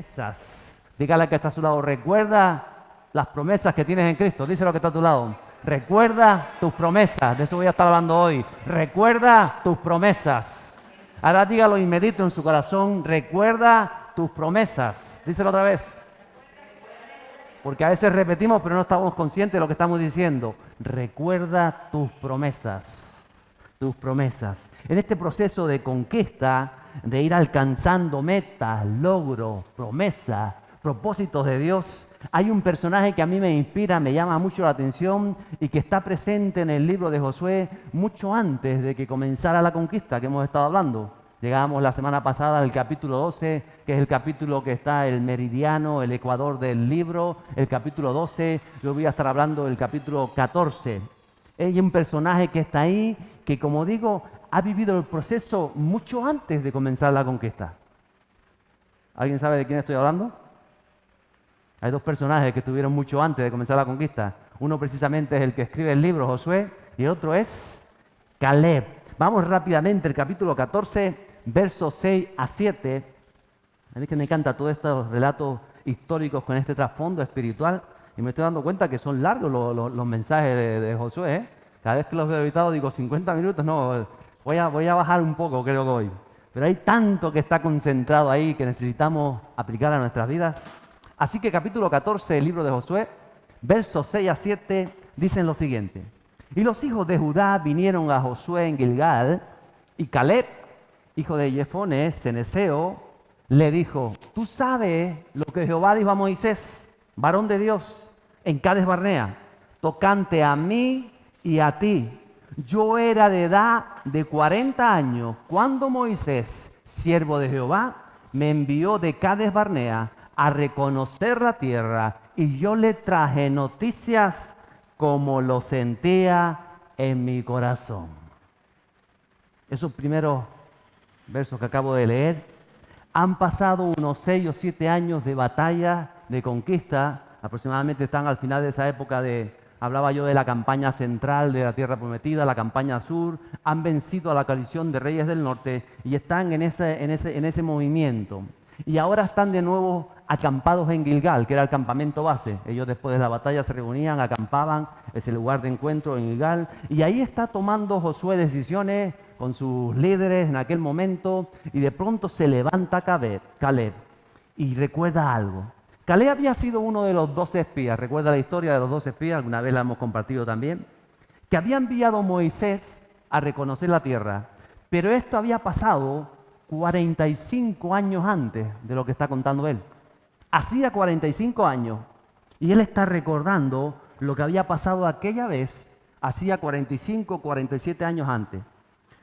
promesas. Dígale al que está a su lado, recuerda las promesas que tienes en Cristo. Dice lo que está a tu lado. Recuerda tus promesas. De eso voy a estar hablando hoy. Recuerda tus promesas. Ahora dígalo y medite en su corazón. Recuerda tus promesas. Díselo otra vez. Porque a veces repetimos, pero no estamos conscientes de lo que estamos diciendo. Recuerda tus promesas. Tus promesas. En este proceso de conquista, de ir alcanzando metas, logros, promesas, propósitos de Dios, hay un personaje que a mí me inspira, me llama mucho la atención y que está presente en el libro de Josué mucho antes de que comenzara la conquista que hemos estado hablando. Llegábamos la semana pasada al capítulo 12, que es el capítulo que está el meridiano, el ecuador del libro, el capítulo 12, yo voy a estar hablando del capítulo 14. Hay un personaje que está ahí, que como digo, ha vivido el proceso mucho antes de comenzar la conquista. ¿Alguien sabe de quién estoy hablando? Hay dos personajes que estuvieron mucho antes de comenzar la conquista. Uno precisamente es el que escribe el libro, Josué, y el otro es Caleb. Vamos rápidamente al capítulo 14, versos 6 a 7. A mí que me encanta todos estos relatos históricos con este trasfondo espiritual, y me estoy dando cuenta que son largos los mensajes de Josué, ¿eh? Cada vez que los veo editados digo 50 minutos, no, voy a bajar un poco, creo que hoy. Pero hay tanto que está concentrado ahí que necesitamos aplicar a nuestras vidas. Así que capítulo 14 del libro de Josué, versos 6 a 7, dicen lo siguiente. Y los hijos de Judá vinieron a Josué en Gilgal, y Caleb, hijo de Jefone, ceneseo, le dijo, tú sabes lo que Jehová dijo a Moisés, varón de Dios, en Cades Barnea, tocante a mí y a ti. Yo era de edad de 40 años cuando Moisés, siervo de Jehová, me envió de Cades Barnea a reconocer la tierra, y yo le traje noticias como lo sentía en mi corazón. Esos primeros versos que acabo de leer han pasado unos 6 o 7 años de batalla, de conquista. Aproximadamente están al final de esa época hablaba yo de la campaña central de la tierra prometida, la campaña sur. Han vencido a la coalición de reyes del norte y están en ese movimiento. Y ahora están de nuevo acampados en Gilgal, que era el campamento base. Ellos después de la batalla se reunían, acampaban, es el lugar de encuentro en Gilgal. Y ahí está tomando Josué decisiones con sus líderes en aquel momento. Y de pronto se levanta Caleb y recuerda algo. Caleb había sido uno de los 12 espías. ¿Recuerda la historia de los 12 espías? Alguna vez la hemos compartido también. Que había enviado Moisés a reconocer la tierra. Pero esto había pasado 45 años antes de lo que está contando él. Hacía 45 años y él está recordando lo que había pasado aquella vez, hacía 45, 47 años antes.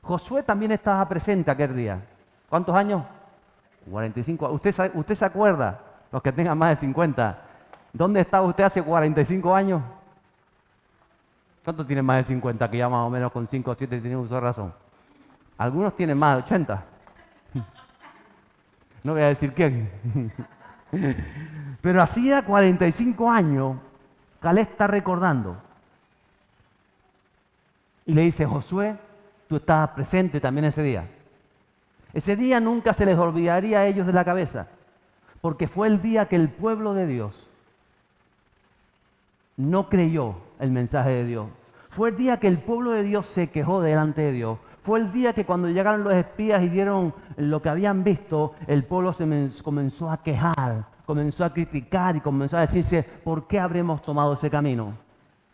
Josué también estaba presente aquel día. ¿Cuántos años? 45. ¿Usted se acuerda? Los que tengan más de 50. ¿Dónde estaba usted hace 45 años? ¿Cuántos tienen más de 50? Que ya más o menos con 5 o 7 tienen uso de razón. Algunos tienen más de 80. No voy a decir quién. Pero hacía 45 años, Caleb está recordando. Y le dice, Josué, tú estabas presente también ese día. Ese día nunca se les olvidaría a ellos de la cabeza, porque fue el día que el pueblo de Dios no creyó el mensaje de Dios. Fue el día que el pueblo de Dios se quejó delante de Dios. Fue el día que cuando llegaron los espías y dieron lo que habían visto, el pueblo comenzó a quejar, comenzó a criticar y comenzó a decirse, ¿por qué habremos tomado ese camino?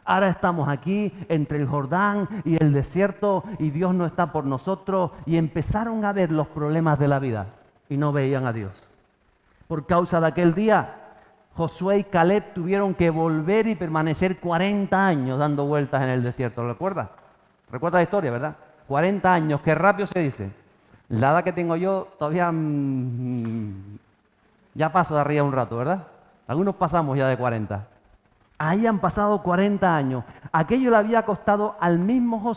Ahora estamos aquí entre el Jordán y el desierto y Dios no está por nosotros, y empezaron a ver los problemas de la vida y no veían a Dios. Por causa de aquel día, Josué y Caleb tuvieron que volver y permanecer 40 años dando vueltas en el desierto. ¿Lo recuerda? Recuerda la historia, ¿verdad? 40 años, qué rápido se dice. La edad que tengo yo todavía ya paso de arriba un rato, ¿verdad? Algunos pasamos ya de 40. Ahí han pasado 40 años. Aquello le había costado al mismo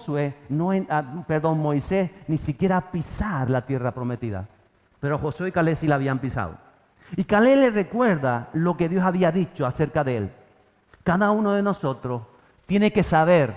Moisés, ni siquiera pisar la tierra prometida. Pero Josué y Caleb sí la habían pisado. Y Caleb le recuerda lo que Dios había dicho acerca de él. Cada uno de nosotros tiene que saber,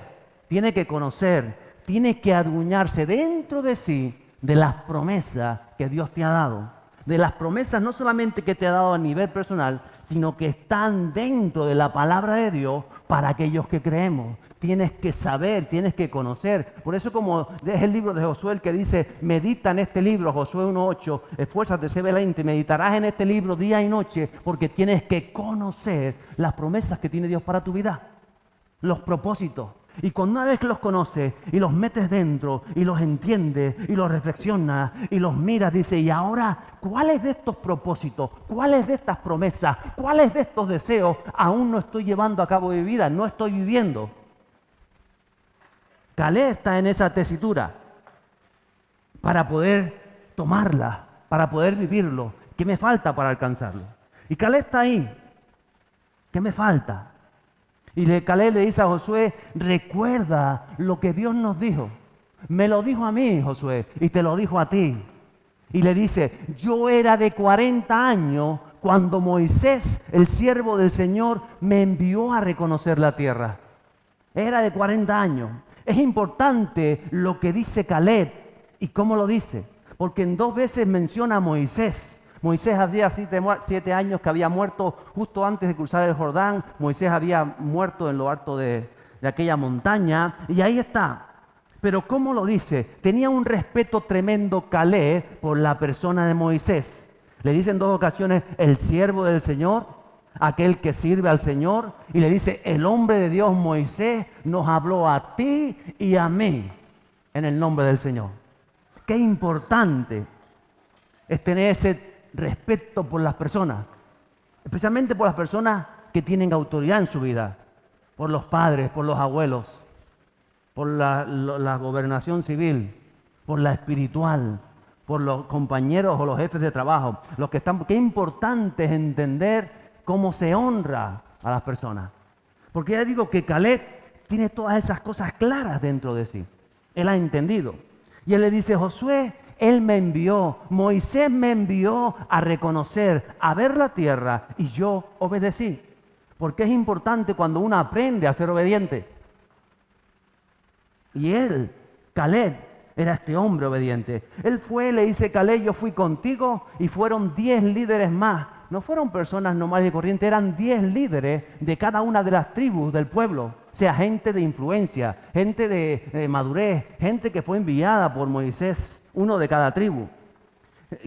tiene que conocer, tiene que adueñarse dentro de sí de las promesas que Dios te ha dado. de las promesas no solamente que te ha dado a nivel personal, sino que están dentro de la palabra de Dios para aquellos que creemos. Tienes que saber, tienes que conocer. Por eso como es el libro de Josué el que dice, medita en este libro, Josué 1:8, esfuérzate, sé valiente, meditarás en este libro día y noche, porque tienes que conocer las promesas que tiene Dios para tu vida, los propósitos. Y cuando una vez que los conoces y los metes dentro y los entiendes y los reflexionas y los miras, dice, y ahora, ¿cuáles de estos propósitos, cuáles de estas promesas, cuáles de estos deseos aún no estoy llevando a cabo en mi vida, no estoy viviendo? Caleb está en esa tesitura para poder tomarla, para poder vivirlo. ¿Qué me falta para alcanzarlo? Y Caleb está ahí. ¿Qué me falta? Y Caleb le dice a Josué, recuerda lo que Dios nos dijo. Me lo dijo a mí, Josué, y te lo dijo a ti. Y le dice, yo era de 40 años cuando Moisés, el siervo del Señor, me envió a reconocer la tierra. Era de 40 años. Es importante lo que dice Caleb y cómo lo dice, porque en 2 veces menciona a Moisés. Moisés hacía 7 años que había muerto justo antes de cruzar el Jordán. Moisés había muerto en lo alto de aquella montaña. Y ahí está. Pero ¿cómo lo dice? Tenía un respeto tremendo Caleb por la persona de Moisés. Le dice en 2 ocasiones, el siervo del Señor, aquel que sirve al Señor. Y le dice, el hombre de Dios Moisés nos habló a ti y a mí en el nombre del Señor. Qué importante es tener ese respeto por las personas, especialmente por las personas que tienen autoridad en su vida, por los padres, por los abuelos, por la gobernación civil, por la espiritual, por los compañeros o los jefes de trabajo, los que están. Qué importante es entender cómo se honra a las personas, porque ya digo que Caleb tiene todas esas cosas claras dentro de sí. Él ha entendido y él le dice, Josué, él me envió, Moisés me envió a reconocer, a ver la tierra, y yo obedecí. Porque es importante cuando uno aprende a ser obediente. Y él, Caleb, era este hombre obediente. Él fue, le dice, Caleb, yo fui contigo, y fueron 10 líderes más. No fueron personas normales y corrientes, eran 10 líderes de cada una de las tribus del pueblo. O sea, gente de influencia, gente de madurez, gente que fue enviada por Moisés. Uno de cada tribu.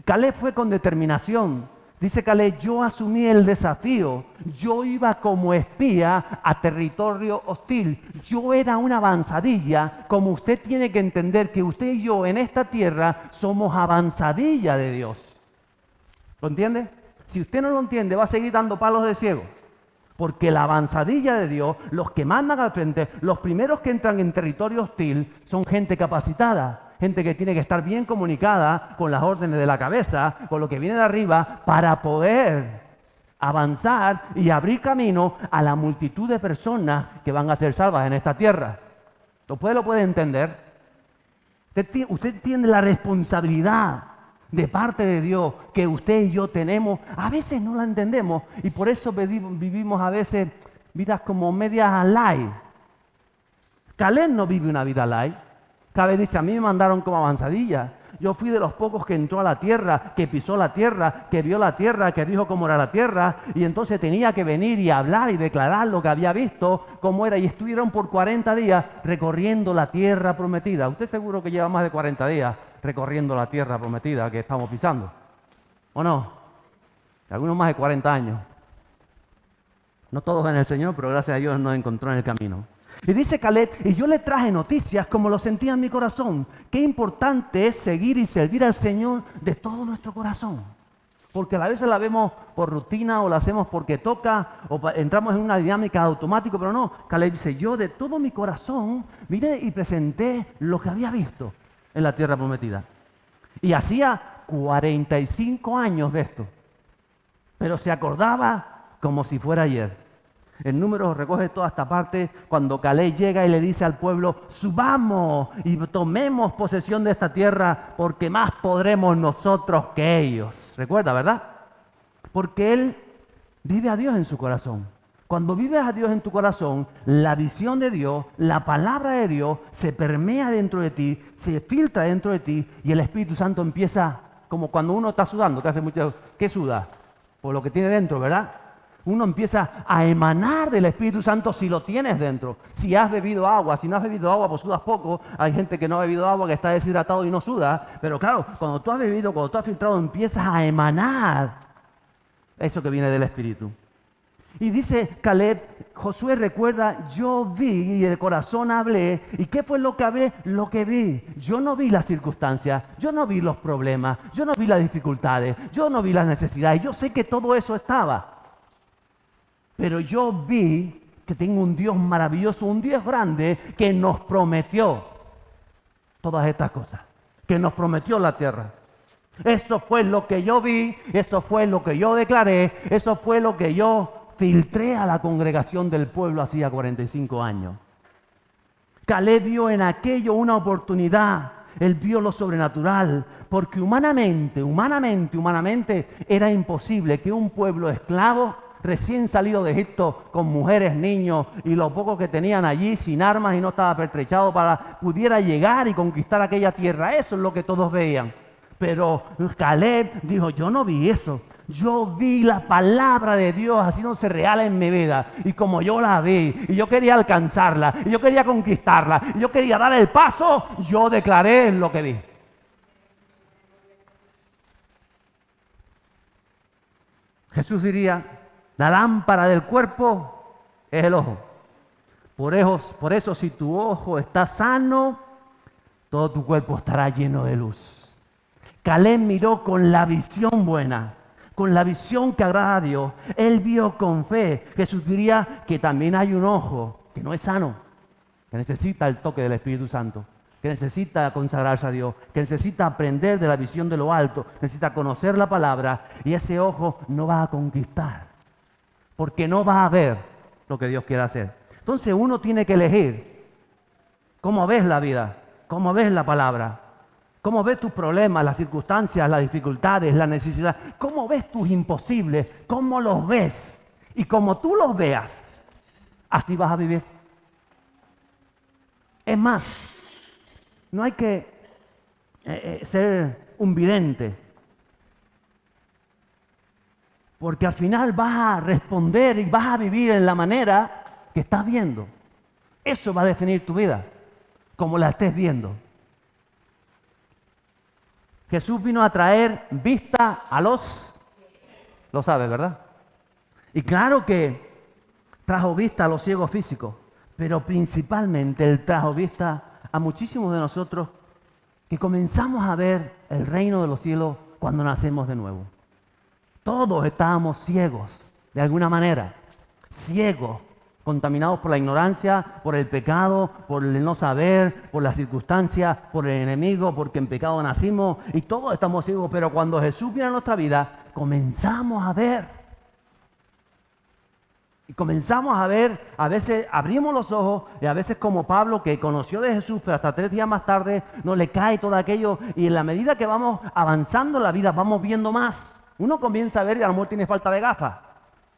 Caleb fue con determinación. Dice Caleb, yo asumí el desafío. Yo iba como espía a territorio hostil. Yo era una avanzadilla. Como usted tiene que entender que usted y yo en esta tierra somos avanzadilla de Dios. ¿Lo entiende? Si usted no lo entiende, va a seguir dando palos de ciego. Porque la avanzadilla de Dios, los que mandan al frente, los primeros que entran en territorio hostil, son gente capacitada. Gente que tiene que estar bien comunicada con las órdenes de la cabeza, con lo que viene de arriba, para poder avanzar y abrir camino a la multitud de personas que van a ser salvas en esta tierra. ¿Usted lo puede entender? Usted tiene la responsabilidad de parte de Dios que usted y yo tenemos. A veces no la entendemos y por eso vivimos a veces vidas como medias light. Caleb no vive una vida light. Caleb dice, a mí me mandaron como avanzadilla. Yo fui de los pocos que entró a la tierra, que pisó la tierra, que vio la tierra, que dijo cómo era la tierra. Y entonces tenía que venir y hablar y declarar lo que había visto, cómo era. Y estuvieron por 40 días recorriendo la tierra prometida. Usted seguro que lleva más de 40 días recorriendo la tierra prometida que estamos pisando. ¿O no? Algunos más de 40 años. No todos en el Señor, pero gracias a Dios nos encontró en el camino. Y dice Caleb, y yo le traje noticias como lo sentía en mi corazón. Qué importante es seguir y servir al Señor de todo nuestro corazón. Porque a veces la vemos por rutina o la hacemos porque toca o entramos en una dinámica automática, pero no. Caleb dice, yo de todo mi corazón vine y presenté lo que había visto en la tierra prometida. Y hacía 45 años de esto. Pero se acordaba como si fuera ayer. El número recoge toda esta parte cuando Caleb llega y le dice al pueblo, subamos y tomemos posesión de esta tierra porque más podremos nosotros que ellos. ¿Recuerda, verdad? Porque él vive a Dios en su corazón. Cuando vives a Dios en tu corazón, la visión de Dios, la palabra de Dios se permea dentro de ti, se filtra dentro de ti y el Espíritu Santo empieza como cuando uno está sudando, que hace mucho, ¿qué suda? Por lo que tiene dentro, ¿verdad? Uno empieza a emanar del Espíritu Santo si lo tienes dentro. Si has bebido agua, si no has bebido agua, pues sudas poco. Hay gente que no ha bebido agua, que está deshidratado y no suda. Pero claro, cuando tú has bebido, cuando tú has filtrado, empiezas a emanar eso que viene del Espíritu. Y dice Caleb, Josué recuerda, yo vi y de corazón hablé. ¿Y qué fue lo que hablé? Lo que vi. Yo no vi las circunstancias, yo no vi los problemas, yo no vi las dificultades, yo no vi las necesidades. Yo sé que todo eso estaba. Pero yo vi que tengo un Dios maravilloso, un Dios grande que nos prometió todas estas cosas, que nos prometió la tierra. Eso fue lo que yo vi, eso fue lo que yo declaré, eso fue lo que yo filtré a la congregación del pueblo hacía 45 años. Caleb vio en aquello una oportunidad. Él vio lo sobrenatural, porque humanamente era imposible que un pueblo esclavo recién salido de Egipto, con mujeres, niños y lo poco que tenían allí, sin armas y no estaba pertrechado pudiera llegar y conquistar aquella tierra. Eso es lo que todos veían. Pero Caleb dijo, yo no vi eso. Yo vi la palabra de Dios haciéndose real en mi vida. Y como yo la vi, y yo quería alcanzarla, y yo quería conquistarla, y yo quería dar el paso, yo declaré lo que vi. Jesús diría, la lámpara del cuerpo es el ojo. Por eso, si tu ojo está sano, todo tu cuerpo estará lleno de luz. Caleb miró con la visión buena, con la visión que agrada a Dios. Él vio con fe. Jesús diría que también hay un ojo que no es sano, que necesita el toque del Espíritu Santo, que necesita consagrarse a Dios, que necesita aprender de la visión de lo alto, necesita conocer la palabra, y ese ojo no va a conquistar, porque no va a ver lo que Dios quiere hacer. Entonces uno tiene que elegir cómo ves la vida, cómo ves la palabra, cómo ves tus problemas, las circunstancias, las dificultades, la necesidad, cómo ves tus imposibles, cómo los ves. Y como tú los veas, así vas a vivir. Es más, no hay que ser un vidente, porque al final vas a responder y vas a vivir en la manera que estás viendo. Eso va a definir tu vida, como la estés viendo. Jesús vino a traer vista a los... Lo sabes, ¿verdad? Y claro que trajo vista a los ciegos físicos, pero principalmente Él trajo vista a muchísimos de nosotros que comenzamos a ver el reino de los cielos cuando nacemos de nuevo. Todos estábamos ciegos, de alguna manera, ciegos, contaminados por la ignorancia, por el pecado, por el no saber, por las circunstancias, por el enemigo, porque en pecado nacimos y todos estamos ciegos. Pero cuando Jesús viene a nuestra vida, comenzamos a ver. Y comenzamos a ver, a veces abrimos los ojos y a veces como Pablo, que conoció de Jesús, pero hasta 3 días más tarde no le cae todo aquello. Y en la medida que vamos avanzando en la vida, vamos viendo más. Uno comienza a ver y a lo mejor tiene falta de gafas.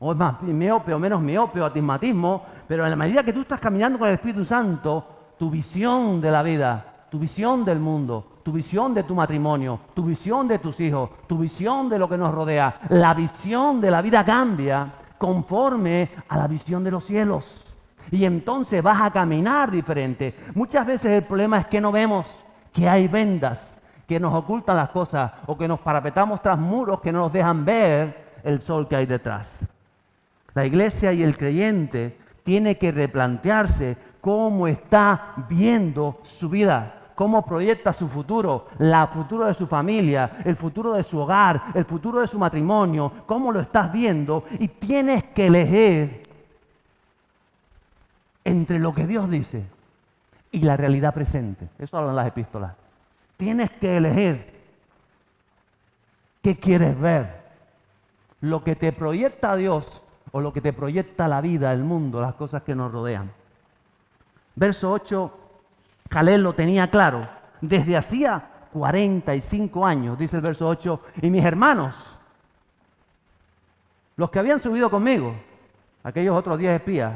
O es más miope o menos miope o astigmatismo, pero en la medida que tú estás caminando con el Espíritu Santo, tu visión de la vida, tu visión del mundo, tu visión de tu matrimonio, tu visión de tus hijos, tu visión de lo que nos rodea, la visión de la vida cambia conforme a la visión de los cielos. Y entonces vas a caminar diferente. Muchas veces el problema es que no vemos, que hay vendas que nos ocultan las cosas o que nos parapetamos tras muros que no nos dejan ver el sol que hay detrás. La iglesia y el creyente tiene que replantearse cómo está viendo su vida, cómo proyecta su futuro, el futuro de su familia, el futuro de su hogar, el futuro de su matrimonio, cómo lo estás viendo, y tienes que elegir entre lo que Dios dice y la realidad presente. Eso hablan las epístolas. Tienes que elegir qué quieres ver, lo que te proyecta Dios o lo que te proyecta la vida, el mundo, las cosas que nos rodean. Verso 8, Caleb lo tenía claro. Desde hacía 45 años, dice el verso 8, y mis hermanos, los que habían subido conmigo, aquellos otros 10 espías,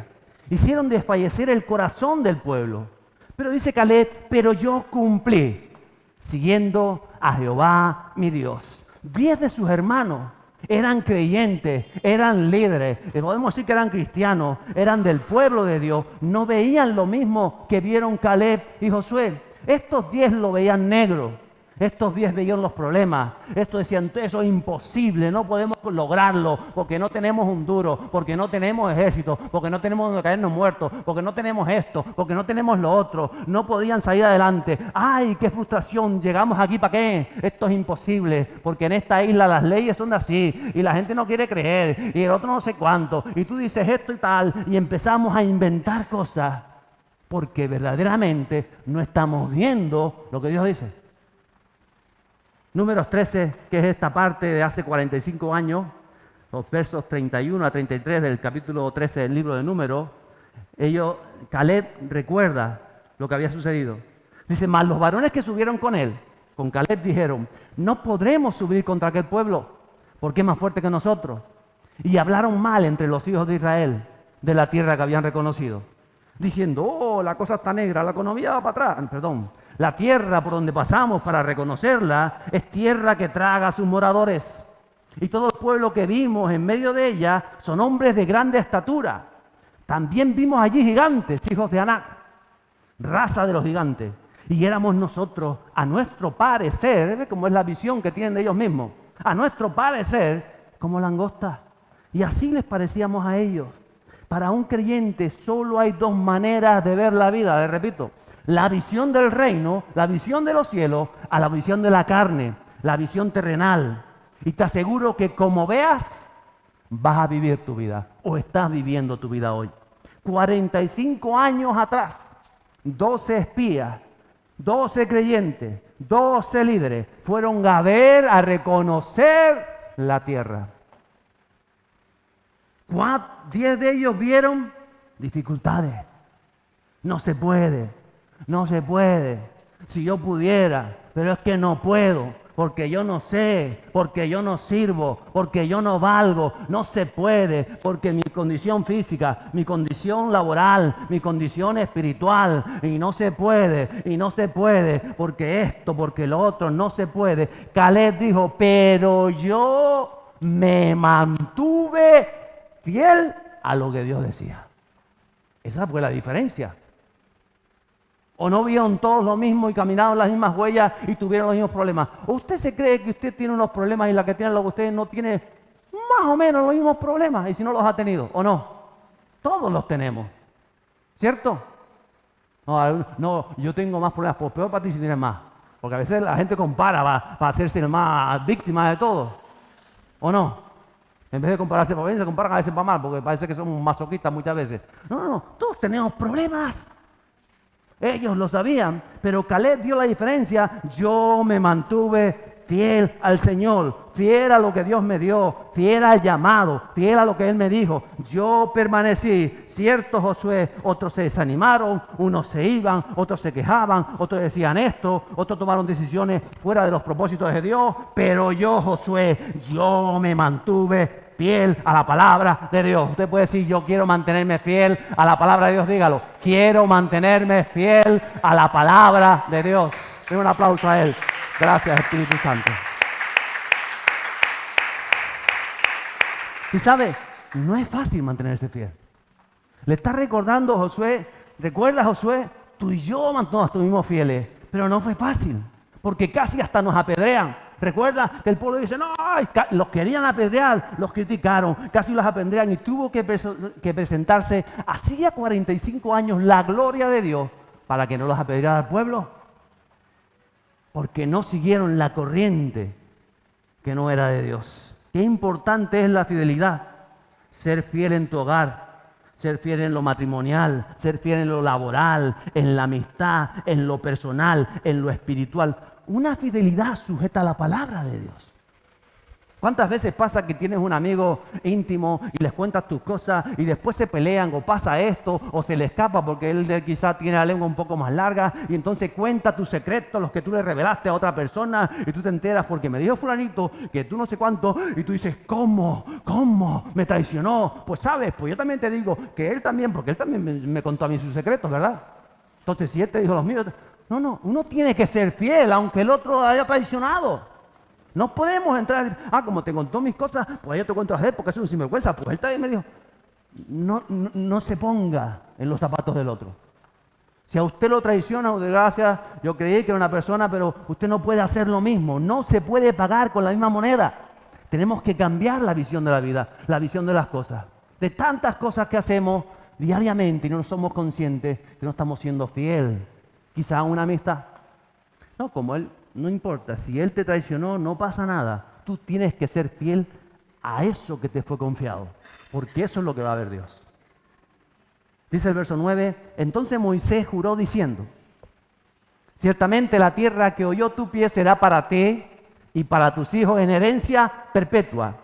hicieron desfallecer el corazón del pueblo. Pero dice Caleb, pero yo cumplí, siguiendo a Jehová mi Dios. 10 de sus hermanos eran creyentes, eran líderes, podemos decir que eran cristianos, eran del pueblo de Dios, no veían lo mismo que vieron Caleb y Josué. Estos 10 lo veían negro. Estos 10 veían los problemas. Estos decían, eso es imposible, no podemos lograrlo, porque no tenemos un duro, porque no tenemos ejército, porque no tenemos donde caernos muertos, porque no tenemos esto, porque no tenemos lo otro. No podían salir adelante. ¡Ay, qué frustración! ¿Llegamos aquí para qué? Esto es imposible, porque en esta isla las leyes son así, y la gente no quiere creer, y el otro no sé cuánto, y tú dices esto y tal, y empezamos a inventar cosas, porque verdaderamente no estamos viendo lo que Dios dice. Números 13, que es esta parte de hace 45 años, los versos 31 a 33 del capítulo 13 del libro de Números, Caleb recuerda lo que había sucedido. Dice, mas los varones que subieron con él, con Caleb, dijeron, no podremos subir contra aquel pueblo, porque es más fuerte que nosotros. Y hablaron mal entre los hijos de Israel de la tierra que habían reconocido, diciendo, oh, la cosa está negra, la economía va para atrás, la tierra por donde pasamos para reconocerla es tierra que traga a sus moradores. Y todo el pueblo que vimos en medio de ella son hombres de grande estatura. También vimos allí gigantes, hijos de Anac, raza de los gigantes. Y éramos nosotros, a nuestro parecer, ¿ve cómo es la visión que tienen de ellos mismos? A nuestro parecer, como langostas. Y así les parecíamos a ellos. Para un creyente solo hay 2 maneras de ver la vida, les repito. La visión del reino, la visión de los cielos, a la visión de la carne, la visión terrenal. Y te aseguro que como veas, vas a vivir tu vida o estás viviendo tu vida hoy. 45 años atrás, 12 espías, 12 creyentes, 12 líderes fueron a ver, a reconocer la tierra. 10 de ellos vieron dificultades. No se puede. No se puede. Si yo pudiera, pero es que no puedo, porque yo no sé, porque yo no sirvo, porque yo no valgo. No se puede, porque mi condición física, mi condición laboral, mi condición espiritual, y no se puede, porque esto, porque lo otro, no se puede. Caleb dijo, pero yo me mantuve fiel a lo que Dios decía. Esa fue la diferencia. ¿O no vieron todos lo mismo y caminaron las mismas huellas y tuvieron los mismos problemas? ¿O usted se cree que usted tiene unos problemas y la que tiene lo que usted no tiene más o menos los mismos problemas? Y si no los ha tenido, ¿o no? Todos los tenemos, ¿cierto? No, yo tengo más problemas, pues peor para ti si tienes más. Porque a veces la gente compara para hacerse el más víctima de todo, ¿o no? En vez de compararse para bien, se comparan a veces para mal, porque parece que somos masoquistas muchas veces. No, todos tenemos problemas. Ellos lo sabían, pero Caleb dio la diferencia. Yo me mantuve fiel al Señor, fiel a lo que Dios me dio, fiel al llamado, fiel a lo que Él me dijo. Yo permanecí. Cierto, Josué, otros se desanimaron, unos se iban, otros se quejaban, otros decían esto, otros tomaron decisiones fuera de los propósitos de Dios, pero yo, Josué, yo me mantuve fiel a la palabra de Dios. Usted puede decir, yo quiero mantenerme fiel a la palabra de Dios, dígalo. Quiero mantenerme fiel a la palabra de Dios. Den un aplauso a Él. Gracias, Espíritu Santo. Y sabe, no es fácil mantenerse fiel. Le está recordando Josué, recuerda Josué, tú y yo nos estuvimos fieles, pero no fue fácil, porque casi hasta nos apedrean. Recuerda que el pueblo dice, no, los querían apedrear, los criticaron, casi los apedrean y tuvo que presentarse hacía 45 años la gloria de Dios para que no los apedreara el pueblo, porque no siguieron la corriente que no era de Dios. Qué importante es la fidelidad, ser fiel en tu hogar, ser fiel en lo matrimonial, ser fiel en lo laboral, en la amistad, en lo personal, en lo espiritual. Una fidelidad sujeta a la palabra de Dios. ¿Cuántas veces pasa que tienes un amigo íntimo y les cuentas tus cosas y después se pelean o pasa esto o se le escapa porque él quizá tiene la lengua un poco más larga y entonces cuenta tus secretos, los que tú le revelaste a otra persona y tú te enteras porque me dijo fulanito que tú no sé cuánto y tú dices, ¿cómo? ¿Me traicionó? Pues sabes, pues yo también te digo que él también, porque él también me contó a mí sus secretos, ¿verdad? Entonces si él te dijo los míos, No, uno tiene que ser fiel, aunque el otro haya traicionado. No podemos entrar, como te contó mis cosas, pues yo te cuento las de él porque es un sinvergüenza, pues él también me dijo. No se ponga en los zapatos del otro. Si a usted lo traiciona, de gracias, yo creí que era una persona, pero usted no puede hacer lo mismo. No se puede pagar con la misma moneda. Tenemos que cambiar la visión de la vida, la visión de las cosas. De tantas cosas que hacemos diariamente y no somos conscientes que no estamos siendo fiel. Quizá una amistad. No, como él, no importa. Si él te traicionó, no pasa nada. Tú tienes que ser fiel a eso que te fue confiado. Porque eso es lo que va a ver Dios. Dice el verso 9, entonces Moisés juró diciendo, ciertamente la tierra que oyó tu pie será para ti y para tus hijos en herencia perpetua,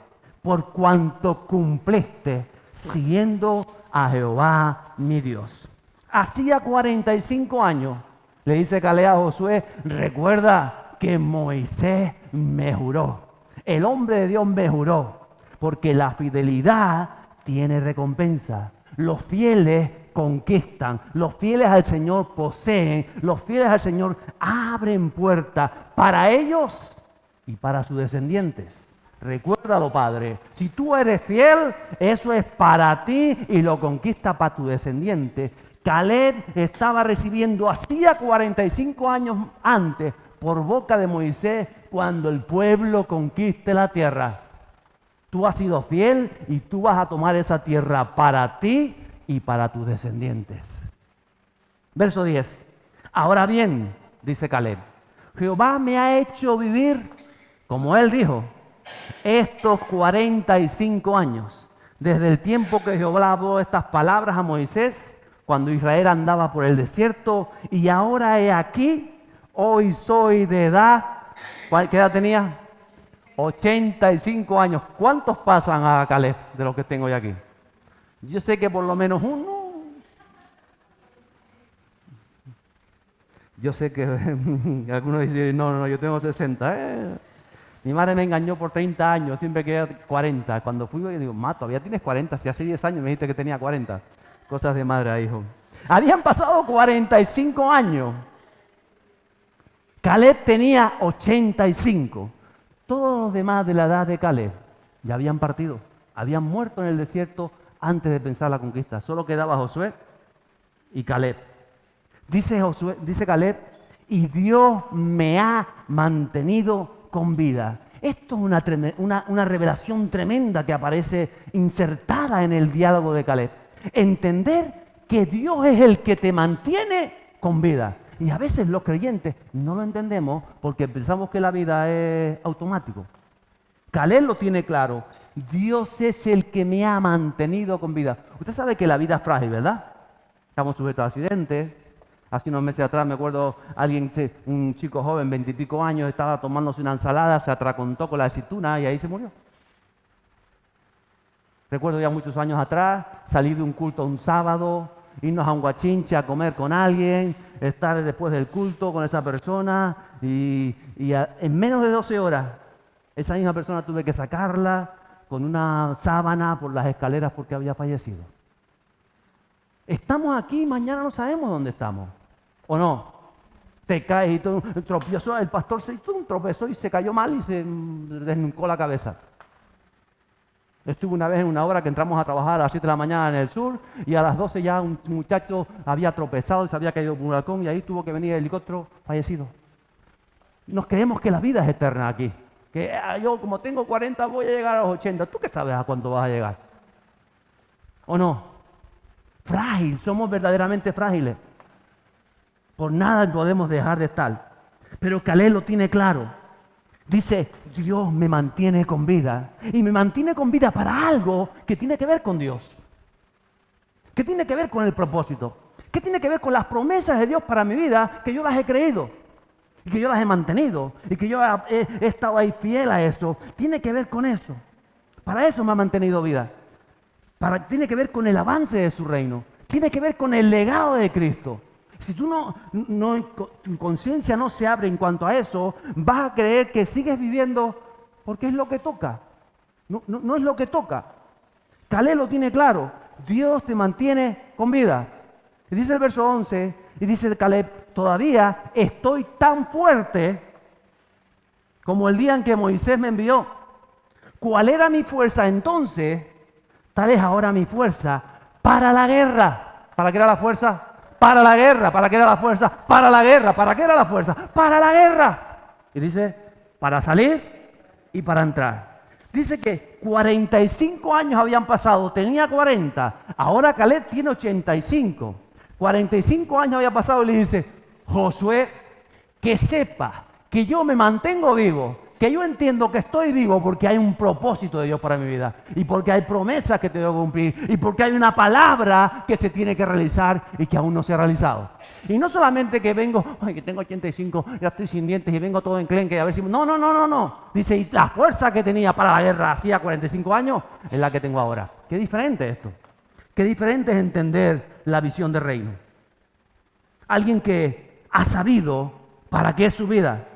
por cuanto cumpliste siguiendo a Jehová mi Dios. Hacía 45 años, le dice Caleb a Josué, recuerda que Moisés me juró, el hombre de Dios me juró, porque la fidelidad tiene recompensa. Los fieles conquistan, los fieles al Señor poseen, los fieles al Señor abren puertas para ellos y para sus descendientes. Recuérdalo, Padre, si tú eres fiel, eso es para ti y lo conquista para tu descendiente. Caleb estaba recibiendo hacía 45 años antes por boca de Moisés cuando el pueblo conquiste la tierra. Tú has sido fiel y tú vas a tomar esa tierra para ti y para tus descendientes. Verso 10. Ahora bien, dice Caleb, Jehová me ha hecho vivir, como él dijo, estos 45 años, desde el tiempo que Jehová habló estas palabras a Moisés, cuando Israel andaba por el desierto, y ahora he aquí, hoy soy de edad, ¿qué edad tenía? 85 años. ¿Cuántos pasan a Caleb de los que tengo yo aquí? Yo sé que por lo menos uno. Yo sé que algunos dicen, no, yo tengo 60. Mi madre me engañó por 30 años, siempre quería 40. Cuando fui, yo digo, todavía tienes 40, si hace 10 años me dijiste que tenía 40. Cosas de madre a hijo. Habían pasado 45 años. Caleb tenía 85. Todos los demás de la edad de Caleb ya habían partido, habían muerto en el desierto antes de pensar la conquista. Solo quedaba Josué y Caleb. Dice Caleb, y Dios me ha mantenido con vida. Esto es una revelación tremenda que aparece insertada en el diálogo de Caleb. Entender que Dios es el que te mantiene con vida. Y a veces los creyentes no lo entendemos porque pensamos que la vida es automático. Caleb lo tiene claro. Dios es el que me ha mantenido con vida. Usted sabe que la vida es frágil, ¿verdad? Estamos sujetos a accidentes. Hace unos meses atrás me acuerdo un chico joven, 20 y pico años, estaba tomándose una ensalada, se atracontó con la aceituna y ahí se murió. Recuerdo ya muchos años atrás, salir de un culto un sábado, irnos a un guachinche a comer con alguien, estar después del culto con esa persona y en menos de 12 horas esa misma persona tuve que sacarla con una sábana por las escaleras porque había fallecido. Estamos aquí y mañana no sabemos dónde estamos, ¿o no? Te caes y tú tropezó, el pastor tropezó y se cayó mal y se desnucó la cabeza. Estuve una vez en una hora que entramos a trabajar a las 7 de la mañana en el sur y a las 12 ya un muchacho había tropezado y se había caído por un balcón y ahí tuvo que venir el helicóptero fallecido. Nos creemos que la vida es eterna aquí. Que yo como tengo 40 voy a llegar a los 80. ¿Tú qué sabes a cuánto vas a llegar? ¿O no? Frágil, somos verdaderamente frágiles. Por nada podemos dejar de estar. Pero Caleb lo tiene claro. Dice, Dios me mantiene con vida. Y me mantiene con vida para algo que tiene que ver con Dios. ¿Qué tiene que ver con el propósito? ¿Qué tiene que ver con las promesas de Dios para mi vida que yo las he creído? Y que yo las he mantenido. Y que yo he estado ahí fiel a eso. Tiene que ver con eso. Para eso me ha mantenido vida. Tiene que ver con el avance de su reino. Tiene que ver con el legado de Cristo. Si tú tu conciencia no se abre en cuanto a eso, vas a creer que sigues viviendo porque es lo que toca. No es lo que toca. Caleb lo tiene claro. Dios te mantiene con vida. Y dice el verso 11, y dice Caleb, todavía estoy tan fuerte como el día en que Moisés me envió. ¿Cuál era mi fuerza entonces? Tal es ahora mi fuerza para la guerra. ¿Para qué era la fuerza? Para la guerra. ¿Para qué era la fuerza? Para la guerra. ¿Para qué era la fuerza? Para la guerra. Y dice, para salir y para entrar. Dice que 45 años habían pasado, tenía 40, ahora Caleb tiene 85. 45 años había pasado y le dice, Josué, que sepa que yo me mantengo vivo, que yo entiendo que estoy vivo porque hay un propósito de Dios para mi vida y porque hay promesas que tengo que cumplir y porque hay una palabra que se tiene que realizar y que aún no se ha realizado. Y no solamente que vengo, ay, que tengo 85, ya estoy sin dientes y vengo todo enclenque, a ver si... No. Dice, y la fuerza que tenía para la guerra hacía 45 años es la que tengo ahora. Qué diferente esto. Qué diferente es entender la visión del reino. Alguien que ha sabido para qué es su vida.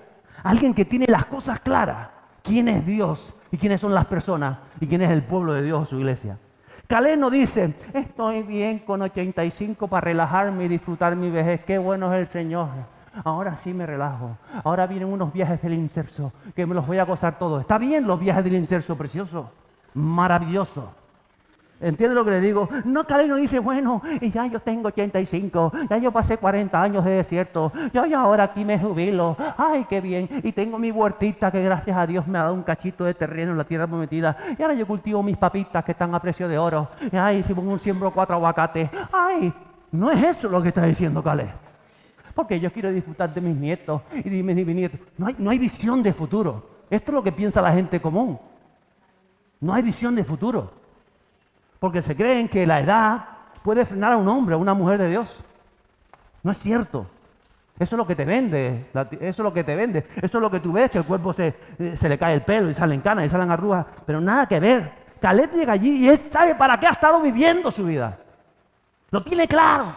Alguien que tiene las cosas claras. ¿Quién es Dios? ¿Y quiénes son las personas? ¿Y quién es el pueblo de Dios o su iglesia? Caleb no dice, estoy bien con 85 para relajarme y disfrutar mi vejez. Qué bueno es el Señor. Ahora sí me relajo. Ahora vienen unos viajes del inserso que me los voy a gozar todos. Está bien los viajes del inserso, precioso, maravilloso. ¿Entiende lo que le digo? No, Caleb no dice, bueno, y ya yo tengo 85, ya yo pasé 40 años de desierto, yo ya ahora aquí me jubilo, ay, qué bien, y tengo mi huertita que gracias a Dios me ha dado un cachito de terreno en la tierra prometida, y ahora yo cultivo mis papitas que están a precio de oro, y ay, si pongo un siembro 4 aguacates, ay, no es eso lo que está diciendo Caleb, porque yo quiero disfrutar de mis nietos y de mis nietos. No hay visión de futuro. Esto es lo que piensa la gente común. No hay visión de futuro. Porque se creen que la edad puede frenar a un hombre, a una mujer de Dios. No es cierto. Eso es lo que te vende. Eso es lo que te vende. Eso es lo que tú ves, que el cuerpo se le cae el pelo y salen canas y salen arrugas. Pero nada que ver. Caleb llega allí y él sabe para qué ha estado viviendo su vida. Lo tiene claro.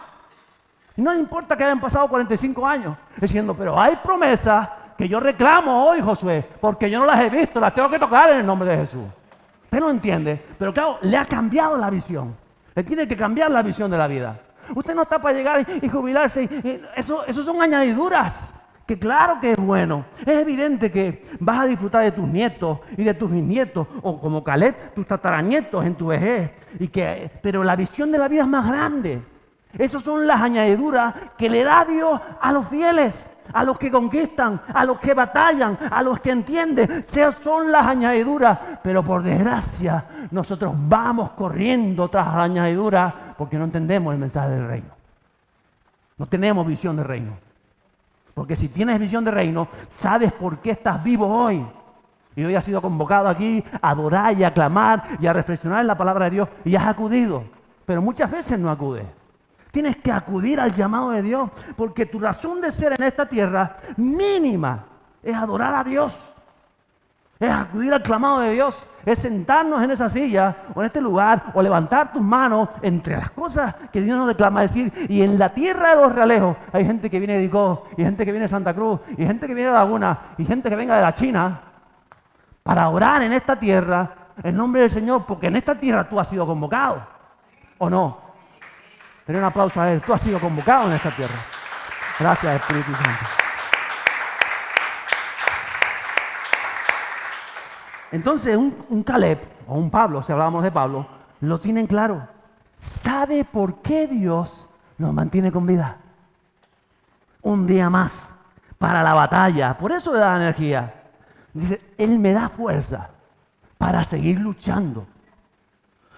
Y no le importa que hayan pasado 45 años. Diciendo, pero hay promesas que yo reclamo hoy, Josué, porque yo no las he visto. Las tengo que tocar en el nombre de Jesús. Usted no entiende, pero claro, le ha cambiado la visión. Le tiene que cambiar la visión de la vida. Usted no está para llegar y jubilarse. Eso son añadiduras, que claro que es bueno. Es evidente que vas a disfrutar de tus nietos y de tus bisnietos, o como Caleb, tus tataranietos en tu vejez. Pero la visión de la vida es más grande. Esas son las añadiduras que le da Dios a los fieles. A los que conquistan, a los que batallan, a los que entienden, esas son las añadiduras. Pero por desgracia, nosotros vamos corriendo tras las añadiduras porque no entendemos el mensaje del reino. No tenemos visión de reino. Porque si tienes visión de reino, sabes por qué estás vivo hoy. Y hoy has sido convocado aquí a adorar y a clamar y a reflexionar en la palabra de Dios y has acudido. Pero muchas veces no acudes. Tienes que acudir al llamado de Dios, porque tu razón de ser en esta tierra mínima es adorar a Dios. Es acudir al clamado de Dios, es sentarnos en esa silla o en este lugar o levantar tus manos entre las cosas que Dios nos reclama decir. Y en la tierra de los realejos hay gente que viene de Icó, y gente que viene de Santa Cruz, y gente que viene de Laguna, y gente que venga de la China para orar en esta tierra en nombre del Señor, porque en esta tierra tú has sido convocado, ¿o no? Denle un aplauso a él. Tú has sido convocado en esta tierra. Gracias, Espíritu Santo. Entonces, un Caleb, o un Pablo, si hablábamos de Pablo, lo tienen claro. Sabe por qué Dios nos mantiene con vida. Un día más para la batalla. Por eso le da energía. Dice, Él me da fuerza para seguir luchando.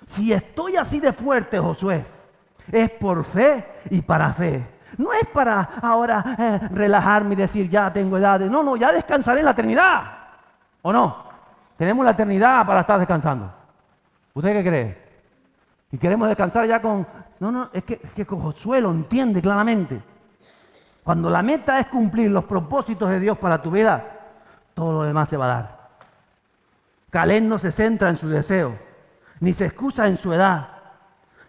Si estoy así de fuerte, Josué, es por fe y para fe. No es para ahora relajarme y decir, ya tengo edad. No, ya descansaré en la eternidad. ¿O no? Tenemos la eternidad para estar descansando. ¿Usted qué cree? Y queremos descansar ya con... No, es que con Josué lo entiende claramente. Cuando la meta es cumplir los propósitos de Dios para tu vida, todo lo demás se va a dar. Caleb no se centra en su deseo, ni se excusa en su edad,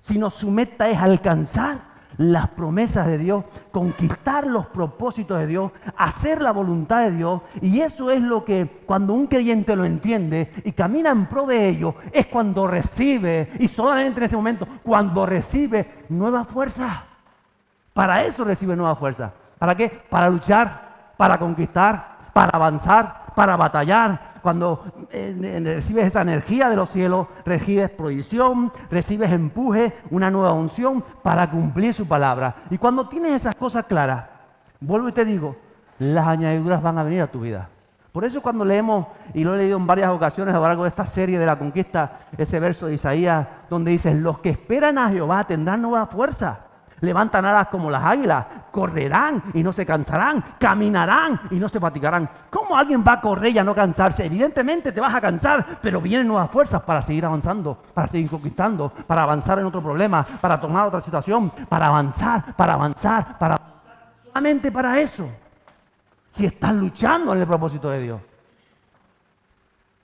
sino su meta es alcanzar las promesas de Dios, conquistar los propósitos de Dios, hacer la voluntad de Dios. Y eso es lo que cuando un creyente lo entiende y camina en pro de ello, es cuando recibe, y solamente en ese momento, cuando recibe nueva fuerza. Para eso recibe nueva fuerza. ¿Para qué? Para luchar, para conquistar, para avanzar, para batallar. Cuando recibes esa energía de los cielos, recibes provisión, recibes empuje, una nueva unción para cumplir su palabra. Y cuando tienes esas cosas claras, vuelvo y te digo, las añadiduras van a venir a tu vida. Por eso cuando leemos, y lo he leído en varias ocasiones a lo largo de esta serie de la conquista, ese verso de Isaías donde dice, los que esperan a Jehová tendrán nueva fuerza. Levantan alas como las águilas, correrán y no se cansarán, caminarán y no se fatigarán. ¿Cómo alguien va a correr y a no cansarse? Evidentemente te vas a cansar, pero vienen nuevas fuerzas para seguir avanzando, para seguir conquistando, para avanzar en otro problema, para tomar otra situación, para avanzar, solamente para eso. Si estás luchando en el propósito de Dios.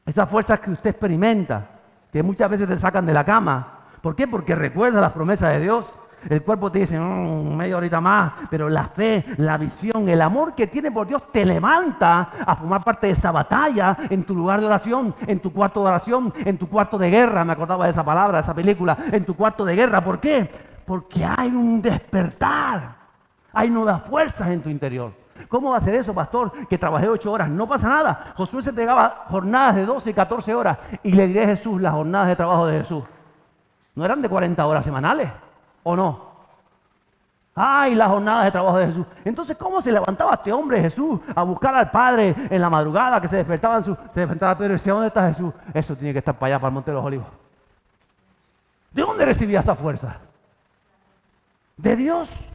Esas fuerzas que usted experimenta, que muchas veces te sacan de la cama. ¿Por qué? Porque recuerda las promesas de Dios. El cuerpo te dice, media horita más, pero la fe, la visión, el amor que tiene por Dios te levanta a formar parte de esa batalla en tu lugar de oración, en tu cuarto de oración, en tu cuarto de guerra. Me acordaba de esa palabra, de esa película, en tu cuarto de guerra. ¿Por qué? Porque hay un despertar, hay nuevas fuerzas en tu interior. ¿Cómo va a ser eso, pastor? Que trabajé 8 horas. No pasa nada. Josué se pegaba jornadas de 12 y 14 horas. Y le diré a Jesús, las jornadas de trabajo de Jesús no eran de 40 horas semanales, ¿o no? ¡Ay, las jornadas de trabajo de Jesús! Entonces, ¿cómo se levantaba este hombre Jesús a buscar al Padre en la madrugada, que se despertaba Pedro y decía, ¿dónde está Jesús? Eso tiene que estar para allá, para el Monte de los Olivos. ¿De dónde recibía esa fuerza? De Dios.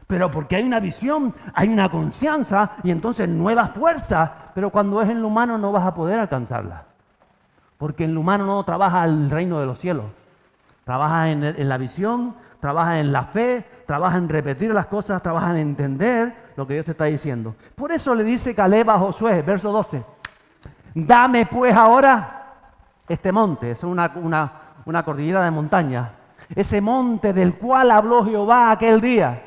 Pero porque hay una visión, hay una confianza y entonces nueva fuerza. Pero cuando es en lo humano no vas a poder alcanzarla. Porque en lo humano no trabaja el reino de los cielos. Trabaja en la visión, trabaja en la fe, trabaja en repetir las cosas, trabaja en entender lo que Dios te está diciendo. Por eso le dice Caleb a Josué, verso 12. Dame pues ahora este monte. Es una cordillera de montaña. Ese monte del cual habló Jehová aquel día.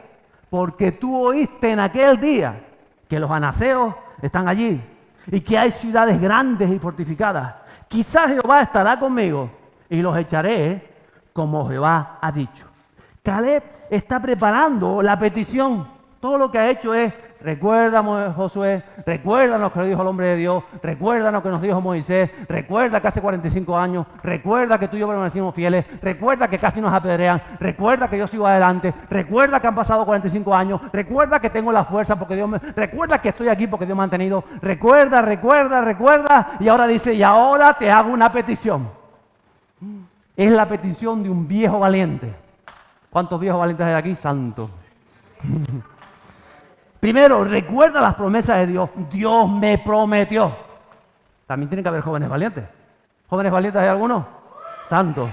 Porque tú oíste en aquel día que los anaseos están allí y que hay ciudades grandes y fortificadas. Quizás Jehová estará conmigo y los echaré como Jehová ha dicho. Caleb está preparando la petición. Todo lo que ha hecho es, recuérdame Josué, recuérdanos que lo dijo el hombre de Dios, recuérdanos que nos dijo Moisés, recuerda que hace 45 años, recuerda que tú y yo permanecimos fieles, recuerda que casi nos apedrean, recuerda que yo sigo adelante, recuerda que han pasado 45 años, recuerda que tengo la fuerza porque Dios me... Recuerda que estoy aquí porque Dios me ha mantenido, recuerda, y ahora dice, y ahora te hago una petición. Es la petición de un viejo valiente. ¿Cuántos viejos valientes hay aquí? Santo. Primero, recuerda las promesas de Dios. Dios me prometió. También tiene que haber jóvenes valientes. ¿Jóvenes valientes hay algunos? Santo.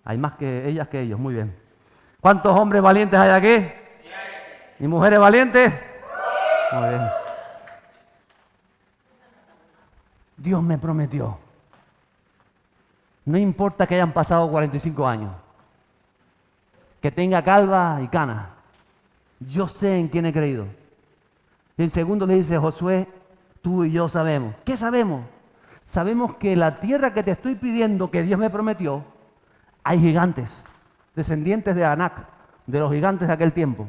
Hay más que ellas que ellos, muy bien. ¿Cuántos hombres valientes hay aquí? ¿Y mujeres valientes? Muy bien. Dios me prometió. No importa que hayan pasado 45 años. Que tenga calva y cana. Yo sé en quién he creído. Y en segundo le dice Josué, tú y yo sabemos. ¿Qué sabemos? Sabemos que la tierra que te estoy pidiendo, que Dios me prometió, hay gigantes, descendientes de Anac, de los gigantes de aquel tiempo.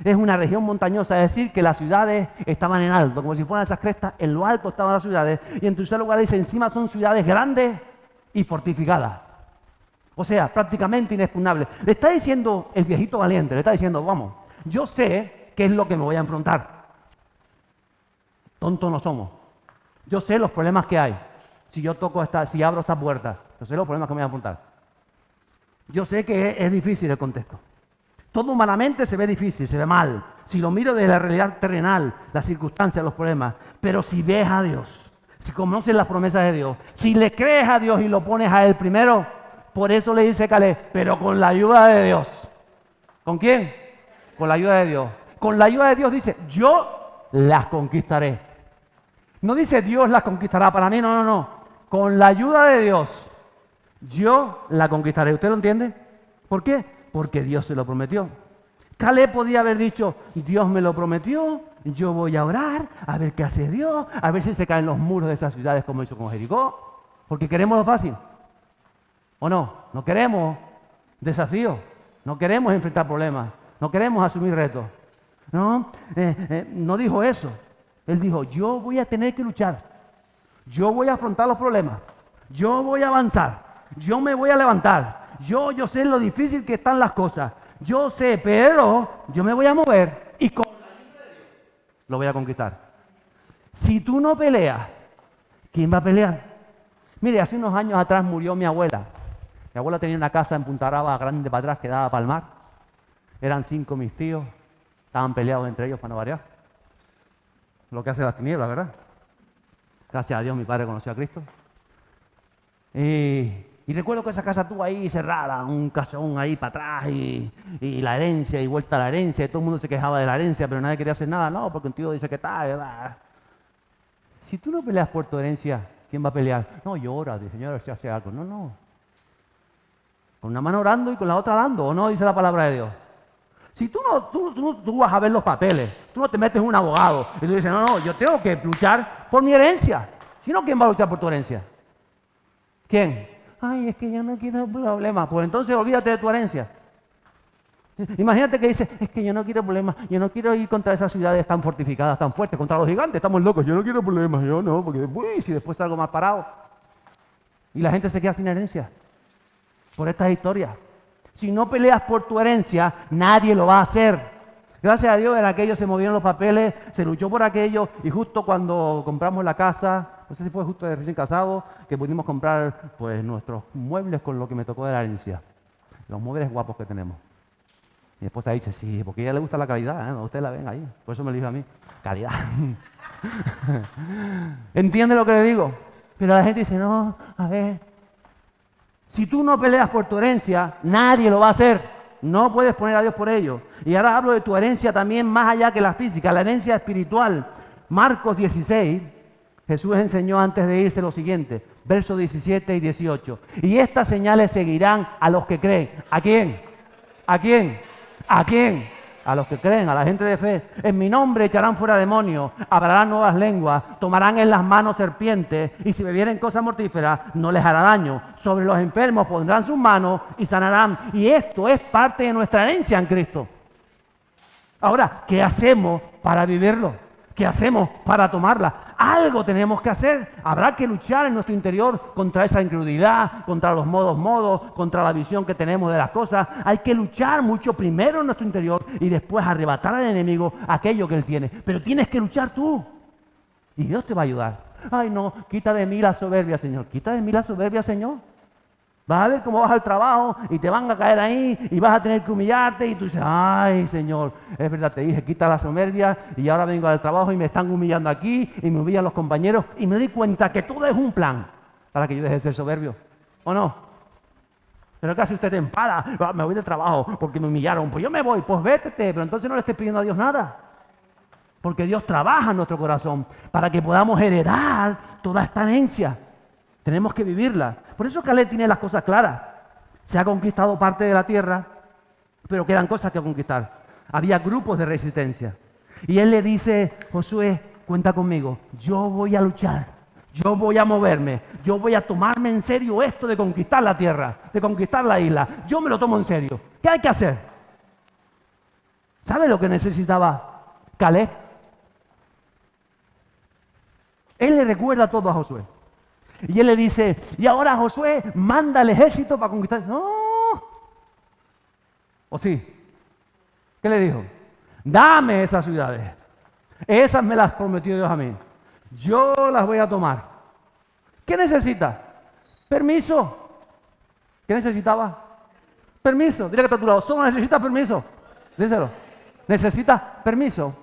Es una región montañosa, es decir, que las ciudades estaban en alto, como si fueran esas crestas, en lo alto estaban las ciudades, y en tercer lugar dice, encima son ciudades grandes y fortificadas. O sea, prácticamente inexpugnables. Le está diciendo el viejito valiente, le está diciendo, vamos, yo sé qué es lo que me voy a enfrentar. Tontos no somos. Yo sé los problemas que hay. Si abro esta puerta, yo sé los problemas que me voy a enfrentar. Yo sé que es difícil el contexto. Todo humanamente se ve difícil, se ve mal. Si lo miro desde la realidad terrenal, las circunstancias, los problemas. Pero si ves a Dios, si conoces las promesas de Dios, si le crees a Dios y lo pones a Él primero, por eso le dice Caleb, pero con la ayuda de Dios. ¿Con quién? Con la ayuda de Dios. Con la ayuda de Dios dice, yo las conquistaré. No dice Dios las conquistará para mí, no. Con la ayuda de Dios, yo la conquistaré. ¿Usted lo entiende? ¿Por qué? Porque Dios se lo prometió. Caleb podía haber dicho, Dios me lo prometió, yo voy a orar, a ver qué hace Dios, a ver si se caen los muros de esas ciudades como hizo con Jericó, porque queremos lo fácil. ¿O no? No queremos desafíos. No queremos enfrentar problemas. No queremos asumir retos. No, no dijo eso. Él dijo, yo voy a tener que luchar. Yo voy a afrontar los problemas. Yo voy a avanzar. Yo me voy a levantar. Yo sé lo difícil que están las cosas. Yo sé, pero yo me voy a mover y con la ayuda de Dios lo voy a conquistar. Si tú no peleas, ¿quién va a pelear? Mire, hace unos años atrás murió mi abuela. Mi abuela tenía una casa en Punta Brava, grande para atrás, que daba para el mar. Eran 5 mis tíos. Estaban peleados entre ellos para no variar. Lo que hace las tinieblas, ¿verdad? Gracias a Dios mi padre conoció a Cristo. Y recuerdo que esa casa estuvo ahí cerrada, un casón ahí para atrás y la herencia y vuelta a la herencia. Y todo el mundo se quejaba de la herencia, pero nadie quería hacer nada. No, porque un tío dice que está, ¿verdad? Si tú no peleas por tu herencia, ¿quién va a pelear? No, llora, dice, Señor, si hace algo. No. Con una mano orando y con la otra dando, ¿o no? Dice la palabra de Dios. Si tú vas a ver los papeles, tú no te metes un abogado y tú dices, no, yo tengo que luchar por mi herencia. Si no, ¿quién va a luchar por tu herencia? ¿Quién? Ay, es que yo no quiero problemas. Pues entonces olvídate de tu herencia. Imagínate que dice, es que yo no quiero problemas, yo no quiero ir contra esas ciudades tan fortificadas, tan fuertes, contra los gigantes, estamos locos, yo no quiero problemas, yo no, porque si después salgo más parado. Y la gente se queda sin herencia por estas historias. Si no peleas por tu herencia, nadie lo va a hacer. Gracias a Dios en aquello se movieron los papeles, se luchó por aquello y justo cuando compramos la casa, no sé si fue justo de recién casado, que pudimos comprar pues nuestros muebles con lo que me tocó de la herencia. Los muebles guapos que tenemos. Mi esposa dice, sí, porque a ella le gusta la calidad, ¿eh? Ustedes la ven ahí. Por eso me lo dijo a mí, calidad. ¿Entiende lo que le digo? Pero la gente dice, no, a ver, si tú no peleas por tu herencia, nadie lo va a hacer. No puedes poner a Dios por ello. Y ahora hablo de tu herencia también más allá que la física, la herencia espiritual. Marcos 16, Jesús enseñó antes de irse lo siguiente, versos 17 y 18. Y estas señales seguirán a los que creen. ¿A quién? ¿A quién? ¿A quién? A los que creen, a la gente de fe. En mi nombre echarán fuera demonios, hablarán nuevas lenguas, tomarán en las manos serpientes y si bebieren cosas mortíferas no les hará daño. Sobre los enfermos pondrán sus manos y sanarán. Y esto es parte de nuestra herencia en Cristo. Ahora, ¿qué hacemos para vivirlo? ¿Qué hacemos para tomarla? Algo tenemos que hacer. Habrá que luchar en nuestro interior contra esa incredulidad, contra los modos, contra la visión que tenemos de las cosas. Hay que luchar mucho primero en nuestro interior y después arrebatar al enemigo aquello que él tiene. Pero tienes que luchar tú. Y Dios te va a ayudar. Ay, no, quita de mí la soberbia, Señor. Quita de mí la soberbia, Señor. Vas a ver cómo vas al trabajo y te van a caer ahí y vas a tener que humillarte y tú dices, ay, Señor, es verdad, te dije, quita la soberbia y ahora vengo al trabajo y me están humillando aquí y me humillan los compañeros y me doy cuenta que todo es un plan para que yo deje de ser soberbio, ¿o no? Pero casi usted te enfada, me voy del trabajo porque me humillaron, pues yo me voy, pues vete, pero entonces no le estés pidiendo a Dios nada. Porque Dios trabaja en nuestro corazón para que podamos heredar toda esta herencia. Tenemos que vivirla. Por eso Caleb tiene las cosas claras. Se ha conquistado parte de la tierra, pero quedan cosas que conquistar. Había grupos de resistencia. Y él le dice, Josué, cuenta conmigo. Yo voy a luchar. Yo voy a moverme. Yo voy a tomarme en serio esto de conquistar la tierra, de conquistar la isla. Yo me lo tomo en serio. ¿Qué hay que hacer? ¿Sabe lo que necesitaba Caleb? Él le recuerda todo a Josué. Y él le dice, y ahora Josué manda al ejército para conquistar. No. ¿O sí? ¿Qué le dijo? Dame esas ciudades. Esas me las prometió Dios a mí. Yo las voy a tomar. ¿Qué necesita? Permiso. ¿Qué necesitaba? Permiso. Dile que está a tu lado. Solo necesita permiso. Díselo. Necesita permiso.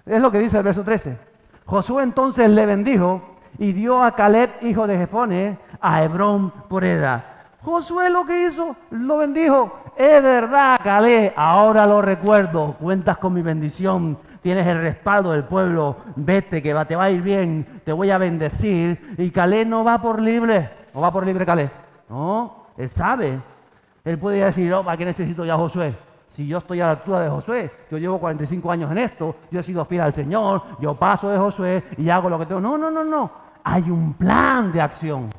Es lo que dice el verso 13. Josué entonces le bendijo y dio a Caleb, hijo de Jefone, a Hebrón por heredad. Josué lo que hizo, lo bendijo. Es verdad, Caleb, ahora lo recuerdo. Cuentas con mi bendición. Tienes el respaldo del pueblo. Vete, que te va a ir bien. Te voy a bendecir. Y Caleb no va por libre. ¿No va por libre Caleb? No, él sabe. Él puede decir, no, ¿para qué necesito ya a Josué? Si yo estoy a la altura de Josué, yo llevo 45 años en esto, yo he sido fiel al Señor, yo paso de Josué y hago lo que tengo. No. Hay un plan de acción.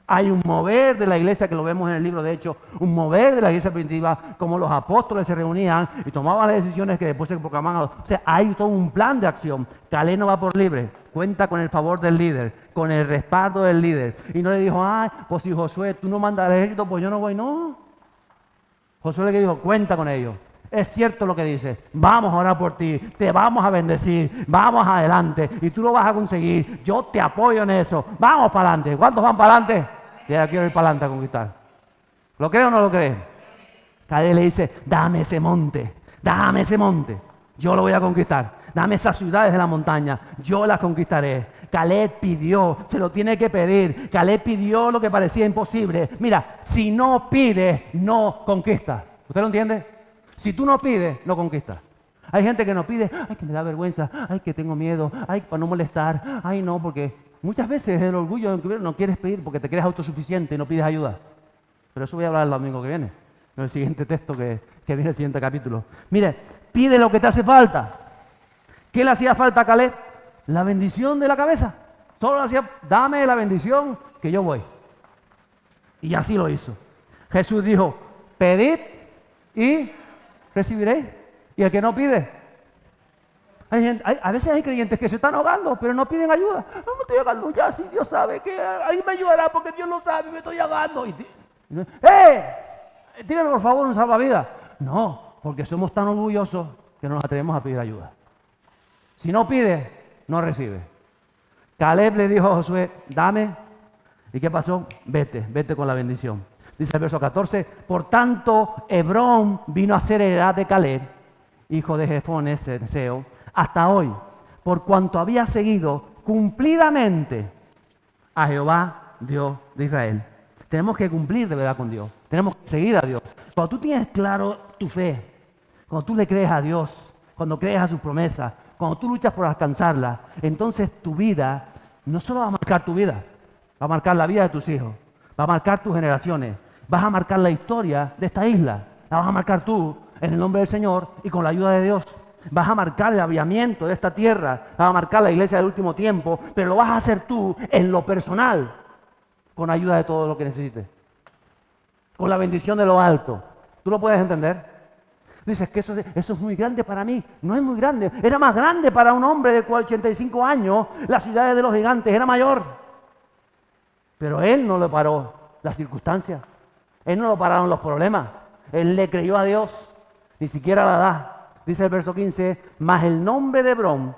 Hay un mover de la iglesia que lo vemos en el libro de Hechos, un mover de la iglesia primitiva, como los apóstoles se reunían y tomaban las decisiones que después se proclamaban. O sea, hay todo un plan de acción. Caleb no va por libre, cuenta con el favor del líder, con el respaldo del líder. Y no le dijo, ay, pues si Josué, tú no mandas al ejército, pues yo no voy. No. Josué le dijo, cuenta con ellos. Es cierto lo que dice, vamos a orar por ti, te vamos a bendecir, vamos adelante y tú lo vas a conseguir, yo te apoyo en eso, vamos para adelante. ¿Cuántos van para adelante? Ya quiero ir para adelante a conquistar. ¿Lo cree o no lo cree? Caleb le dice, dame ese monte, yo lo voy a conquistar, dame esas ciudades de la montaña, yo las conquistaré. Caleb pidió, se lo tiene que pedir, Caleb pidió lo que parecía imposible. Mira, si no pide, no conquista. ¿Usted lo entiende? Si tú no pides, no conquistas. Hay gente que no pide, ay, que me da vergüenza, ay, que tengo miedo, ay, para no molestar, ay, no, porque muchas veces el orgullo no quieres pedir porque te crees autosuficiente y no pides ayuda. Pero eso voy a hablar el domingo que viene, en el siguiente texto que viene en el siguiente capítulo. Mire, pide lo que te hace falta. ¿Qué le hacía falta a Caleb? La bendición de la cabeza. Solo le hacía, dame la bendición que yo voy. Y así lo hizo. Jesús dijo, pedid y recibiréis. Y el que no pide. A veces hay creyentes que se están ahogando, pero no piden ayuda. No me estoy ahogando ya, si Dios sabe que ahí me ayudará porque Dios lo sabe, me estoy ahogando. Tírame por favor un salvavidas. No, porque somos tan orgullosos que no nos atrevemos a pedir ayuda. Si no pide, no recibe. Caleb le dijo a Josué, dame. ¿Y qué pasó? Vete con la bendición. Dice el verso 14, por tanto, Hebrón vino a ser heredad de Caleb, hijo de Jefone, Ceneseo, hasta hoy, por cuanto había seguido cumplidamente a Jehová, Dios de Israel. Tenemos que cumplir de verdad con Dios, tenemos que seguir a Dios. Cuando tú tienes claro tu fe, cuando tú le crees a Dios, cuando crees a sus promesas, cuando tú luchas por alcanzarlas, entonces tu vida no solo va a marcar tu vida, va a marcar la vida de tus hijos, va a marcar tus generaciones. Vas a marcar la historia de esta isla. La vas a marcar tú en el nombre del Señor y con la ayuda de Dios. Vas a marcar el avivamiento de esta tierra. Vas a marcar la iglesia del último tiempo. Pero lo vas a hacer tú en lo personal. Con ayuda de todo lo que necesites. Con la bendición de lo alto. ¿Tú lo puedes entender? Dices que eso es muy grande para mí. No es muy grande. Era más grande para un hombre de 85 años. Las ciudades de los gigantes era mayor. Pero él no le paró las circunstancias. Él no lo pararon los problemas. Él le creyó a Dios. Ni siquiera la da. Dice el verso 15, mas el nombre de Hebrón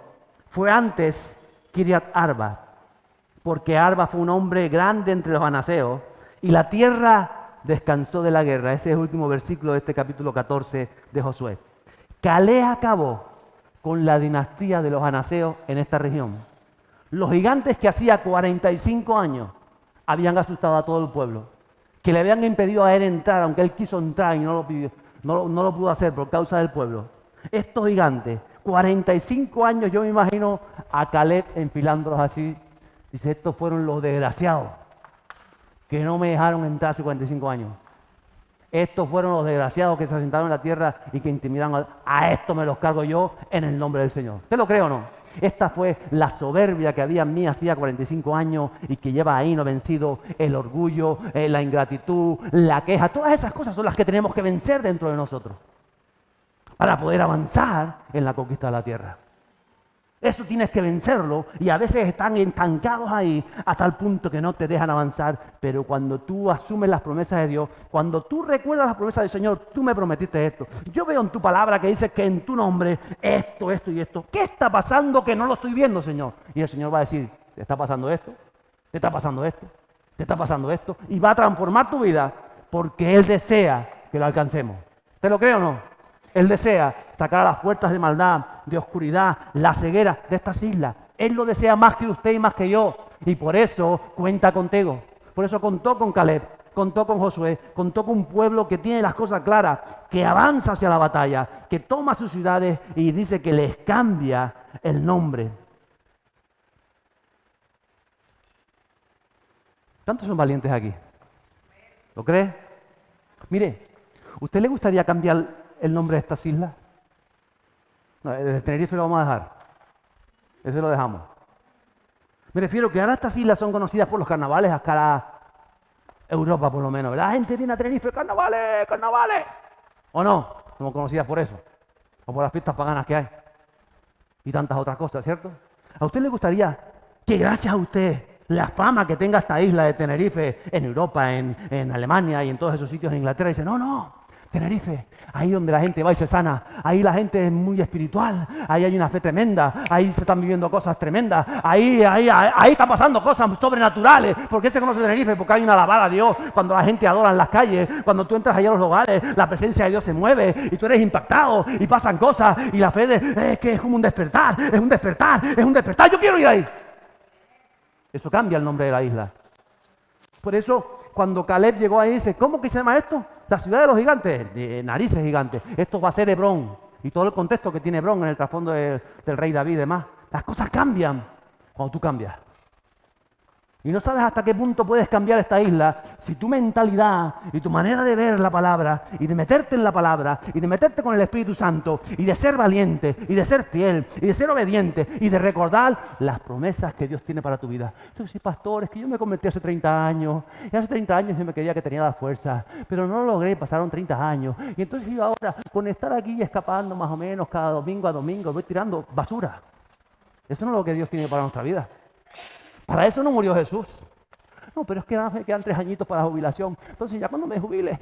fue antes Kiriat Arba, porque Arba fue un hombre grande entre los anaseos y la tierra descansó de la guerra. Ese es el último versículo de este capítulo 14 de Josué. Caleb acabó con la dinastía de los anaseos en esta región. Los gigantes que hacía 45 años habían asustado a todo el pueblo, que le habían impedido a él entrar, aunque él quiso entrar y no lo pudo hacer por causa del pueblo. Estos gigantes, 45 años, yo me imagino a Caleb enfilándolos así. Dice, estos fueron los desgraciados que no me dejaron entrar hace 45 años. Estos fueron los desgraciados que se asentaron en la tierra y que intimidaron a esto me los cargo yo en el nombre del Señor. ¿Usted lo cree o no? Esta fue la soberbia que había en mí hacía 45 años y que lleva ahí no vencido el orgullo, la ingratitud, la queja. Todas esas cosas son las que tenemos que vencer dentro de nosotros para poder avanzar en la conquista de la tierra. Eso tienes que vencerlo y a veces están estancados ahí hasta el punto que no te dejan avanzar. Pero cuando tú asumes las promesas de Dios, cuando tú recuerdas las promesas del Señor, tú me prometiste esto. Yo veo en tu palabra que dice que en tu nombre esto y esto. ¿Qué está pasando que no lo estoy viendo, Señor? Y el Señor va a decir, te está pasando esto, te está pasando esto, te está pasando esto. Y va a transformar tu vida porque Él desea que lo alcancemos. ¿Te lo cree o no? Él desea sacar a las puertas de maldad, de oscuridad, la ceguera de estas islas. Él lo desea más que usted y más que yo. Y por eso cuenta contigo. Por eso contó con Caleb, contó con Josué, contó con un pueblo que tiene las cosas claras, que avanza hacia la batalla, que toma sus ciudades y dice que les cambia el nombre. ¿Cuántos son valientes aquí? ¿Lo cree? Mire, ¿usted le gustaría cambiar el nombre de estas islas? No, el Tenerife lo vamos a dejar. Ese lo dejamos. Me refiero que ahora estas islas son conocidas por los carnavales a escala Europa por lo menos, ¿verdad? La gente viene a Tenerife, carnavales, carnavales. ¿O no? Somos conocidas por eso. O por las fiestas paganas que hay. Y tantas otras cosas, ¿cierto? ¿A usted le gustaría que gracias a usted la fama que tenga esta isla de Tenerife en Europa, en Alemania y en todos esos sitios en Inglaterra, dice, no, Tenerife, ahí donde la gente va y se sana, ahí la gente es muy espiritual, ahí hay una fe tremenda, ahí se están viviendo cosas tremendas, ahí están pasando cosas sobrenaturales? ¿Por qué se conoce Tenerife? Porque hay una alabada a Dios, cuando la gente adora en las calles, cuando tú entras allá a los lugares, la presencia de Dios se mueve y tú eres impactado y pasan cosas y la fe es que es como un despertar, es un despertar, es un despertar, yo quiero ir ahí. Eso cambia el nombre de la isla. Por eso, cuando Caleb llegó ahí, dice, ¿cómo que se llama esto? La ciudad de los gigantes, de narices gigantes. Esto va a ser Hebrón. Y todo el contexto que tiene Hebrón en el trasfondo del rey David y demás. Las cosas cambian cuando tú cambias. Y no sabes hasta qué punto puedes cambiar esta isla si tu mentalidad y tu manera de ver la palabra y de meterte en la palabra y de meterte con el Espíritu Santo y de ser valiente y de ser fiel y de ser obediente y de recordar las promesas que Dios tiene para tu vida. Entonces, sí, pastor, es que yo me convertí hace 30 años y hace 30 años yo me creía que tenía la fuerza, pero no lo logré, pasaron 30 años. Y entonces yo ahora, con estar aquí escapando más o menos cada domingo a domingo, voy tirando basura. Eso no es lo que Dios tiene para nuestra vida. Para eso no murió Jesús. No, pero es que me quedan 3 añitos para la jubilación. Entonces ya cuando me jubile.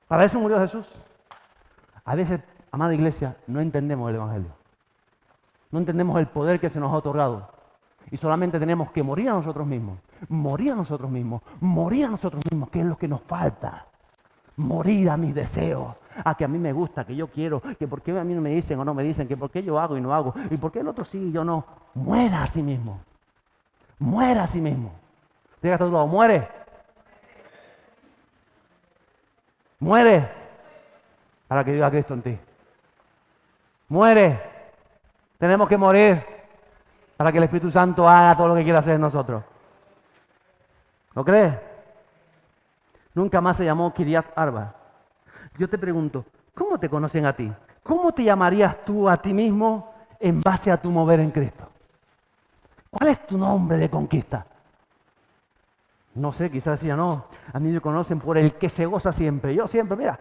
Para eso murió Jesús. A veces, amada iglesia, no entendemos el Evangelio. No entendemos el poder que se nos ha otorgado. Y solamente tenemos que morir a nosotros mismos. Morir a nosotros mismos. Morir a nosotros mismos, que es lo que nos falta. Morir a mis deseos, a que a mí me gusta, que yo quiero, que por qué a mí no me dicen o no me dicen, que por qué yo hago y no hago, y por qué el otro sí y yo no. Muera a sí mismo. Muera a sí mismo. Diga a tu lado, muere. Muere para que viva Cristo en ti. Muere. Tenemos que morir para que el Espíritu Santo haga todo lo que quiera hacer en nosotros. ¿Lo crees? Nunca más se llamó Kiriat Arba. Yo te pregunto, ¿cómo te conocen a ti? ¿Cómo te llamarías tú a ti mismo en base a tu mover en Cristo? ¿Cuál es tu nombre de conquista? No sé, quizás decía, no, a mí me conocen por el que se goza siempre. Yo siempre, mira,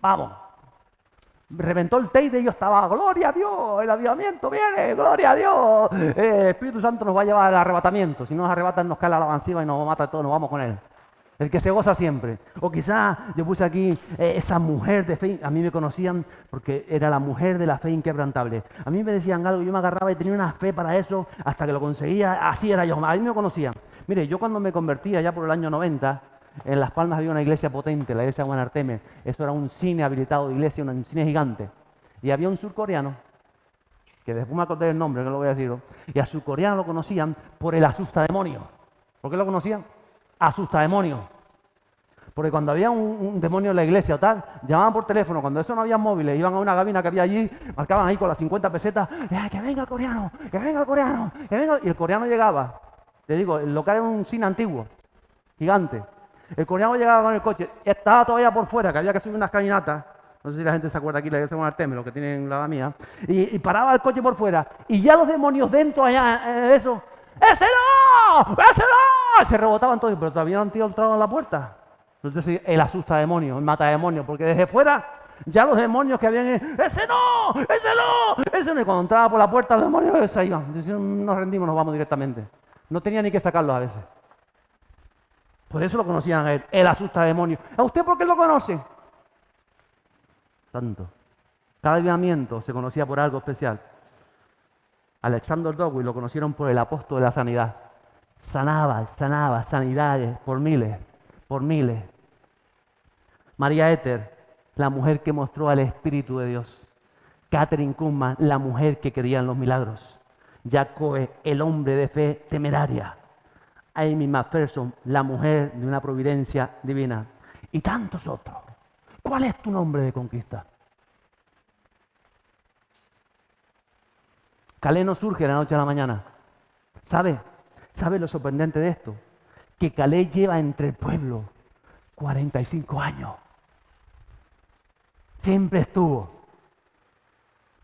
vamos. Reventó el teide y yo estaba, gloria a Dios, el avivamiento viene, gloria a Dios. El Espíritu Santo nos va a llevar al arrebatamiento. Si nos arrebatan, nos cae la alabanza y nos mata a todos, nos vamos con Él. El que se goza siempre. O quizás yo puse aquí esa mujer de fe. A mí me conocían porque era la mujer de la fe inquebrantable. A mí me decían algo, yo me agarraba y tenía una fe para eso hasta que lo conseguía. Así era yo. A mí me conocían. Mire, yo cuando me convertí allá por el año 90, en Las Palmas había una iglesia potente, la iglesia de Juan Artemes. Eso era un cine habilitado de iglesia, un cine gigante. Y había un surcoreano, que después me acordé del nombre, que no lo voy a decir. Y al surcoreano lo conocían por el asustademonio. ¿Por qué lo conocían? Asustademonio. Porque cuando había un demonio en la iglesia o tal, llamaban por teléfono. Cuando eso no había móviles, iban a una cabina que había allí, marcaban ahí con las 50 pesetas, que venga el coreano, que venga el coreano, que venga. Y el coreano llegaba. Te digo, el local era un cine antiguo, gigante. El coreano llegaba con el coche, estaba todavía por fuera, que había que subir unas caminatas. No sé si la gente se acuerda aquí, la iglesia de Juan Artemes, lo que tienen la mía. Y paraba el coche por fuera. Y ya los demonios dentro allá, eso. ¡Ese no! ¡Ese no! Se rebotaban todos, pero todavía no han entrado en la puerta. Entonces el asusta demonios, el mata demonios, porque desde fuera ya los demonios que habían, ¡ese no! ¡Ese no! ¡Ese no! Y cuando entraba por la puerta los demonios se iban. Decían, nos rendimos, nos vamos directamente. No tenía ni que sacarlos a veces. Por eso lo conocían a él, el asusta demonios. ¿A usted por qué lo conoce? Santo. Cada avivamiento se conocía por algo especial. Alexander Dowie lo conocieron por el apóstol de la sanidad. Sanaba sanidades por miles, por miles. María Éter, la mujer que mostró al Espíritu de Dios. Catherine Kuhlman, la mujer que creía en los milagros. Jack Coe, el hombre de fe temeraria. Amy McPherson, la mujer de una providencia divina. Y tantos otros. ¿Cuál es tu nombre de conquista? Caleb no surge de la noche a la mañana. ¿Sabe lo sorprendente de esto? Que Caleb lleva entre el pueblo 45 años. Siempre estuvo.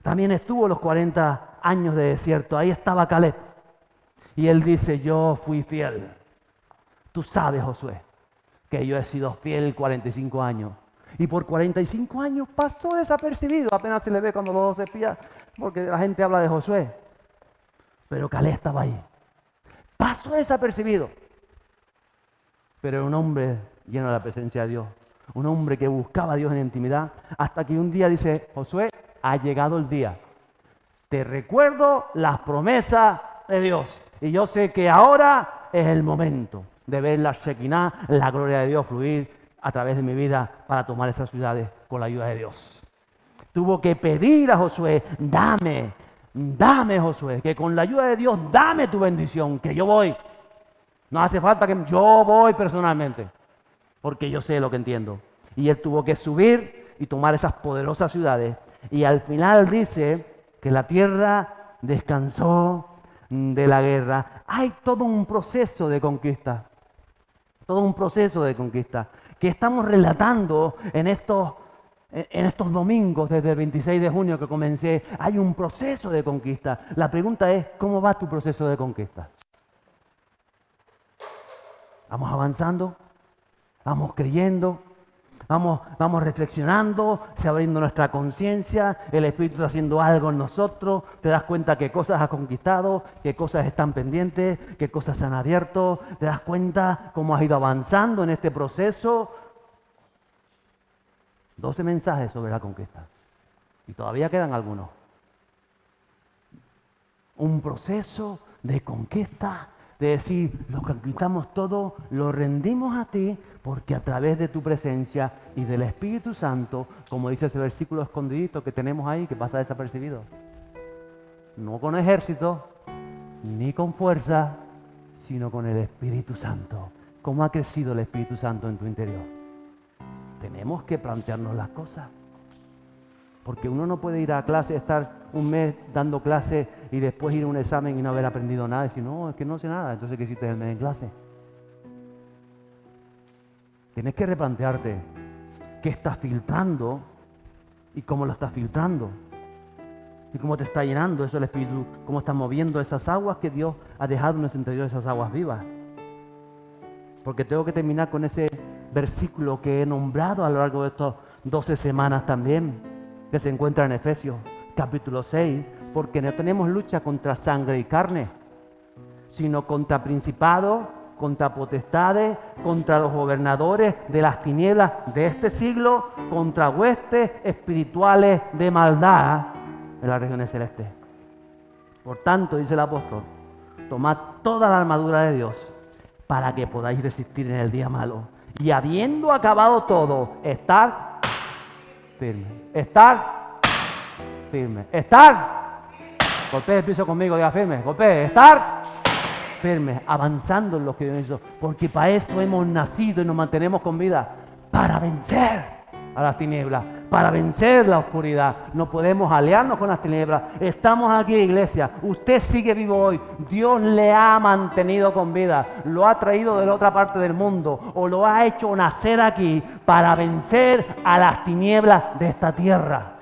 También estuvo los 40 años de desierto. Ahí estaba Caleb. Y él dice, yo fui fiel. Tú sabes, Josué, que yo he sido fiel 45 años. Y por 45 años pasó desapercibido. Apenas se le ve cuando los dos se espían, porque la gente habla de Josué. Pero Caleb estaba ahí. Pasó desapercibido. Pero era un hombre lleno de la presencia de Dios. Un hombre que buscaba a Dios en intimidad. Hasta que un día dice, Josué, ha llegado el día. Te recuerdo las promesas de Dios. Y yo sé que ahora es el momento de ver la Shekinah, la gloria de Dios fluir a través de mi vida para tomar esas ciudades con la ayuda de Dios. Tuvo que pedir a Josué, dame Josué, que con la ayuda de Dios dame tu bendición, que yo voy. No hace falta que yo voy personalmente, porque yo sé lo que entiendo. Y él tuvo que subir y tomar esas poderosas ciudades. Y al final dice que la tierra descansó de la guerra. Hay todo un proceso de conquista. Todo un proceso de conquista que estamos relatando en estos domingos desde el 26 de junio que comencé. Hay un proceso de conquista. La pregunta es, ¿cómo va tu proceso de conquista? ¿Vamos avanzando? ¿Vamos creyendo? Vamos reflexionando, se abriendo nuestra conciencia, el Espíritu está haciendo algo en nosotros, te das cuenta qué cosas has conquistado, qué cosas están pendientes, qué cosas se han abierto, te das cuenta cómo has ido avanzando en este proceso. 12 mensajes sobre la conquista y todavía quedan algunos. Un proceso de conquista, de decir, lo conquistamos todo, lo rendimos a ti, porque a través de tu presencia y del Espíritu Santo, como dice ese versículo escondidito que tenemos ahí, que pasa desapercibido, no con ejército, ni con fuerza, sino con el Espíritu Santo. ¿Cómo ha crecido el Espíritu Santo en tu interior? Tenemos que plantearnos las cosas. Porque uno no puede ir a clase, estar un mes dando clase y después ir a un examen y no haber aprendido nada. Y decir, no, es que no sé nada. Entonces, ¿qué hiciste el mes en clase? Tienes que replantearte qué estás filtrando y cómo lo estás filtrando. Y cómo te está llenando eso el Espíritu, cómo está moviendo esas aguas que Dios ha dejado en nuestro interior, esas aguas vivas. Porque tengo que terminar con ese versículo que he nombrado a lo largo de estas 12 semanas también, que se encuentra en Efesios capítulo 6, porque no tenemos lucha contra sangre y carne, sino contra principados, contra potestades, contra los gobernadores de las tinieblas de este siglo, contra huestes espirituales de maldad en las regiones celestes. Por tanto, dice el apóstol, tomad toda la armadura de Dios para que podáis resistir en el día malo. Y habiendo acabado todo, estar firme. Estar firme. Estar. Golpee el piso conmigo, diga firme. Golpee. Estar firme. Avanzando en lo que Dios hizo. Porque para eso hemos nacido y nos mantenemos con vida. Para vencer a las tinieblas, para vencer la oscuridad. No podemos aliarnos con las tinieblas. Estamos aquí, iglesia. Usted sigue vivo hoy. Dios le ha mantenido con vida. Lo ha traído de la otra parte del mundo o lo ha hecho nacer aquí para vencer a las tinieblas de esta tierra.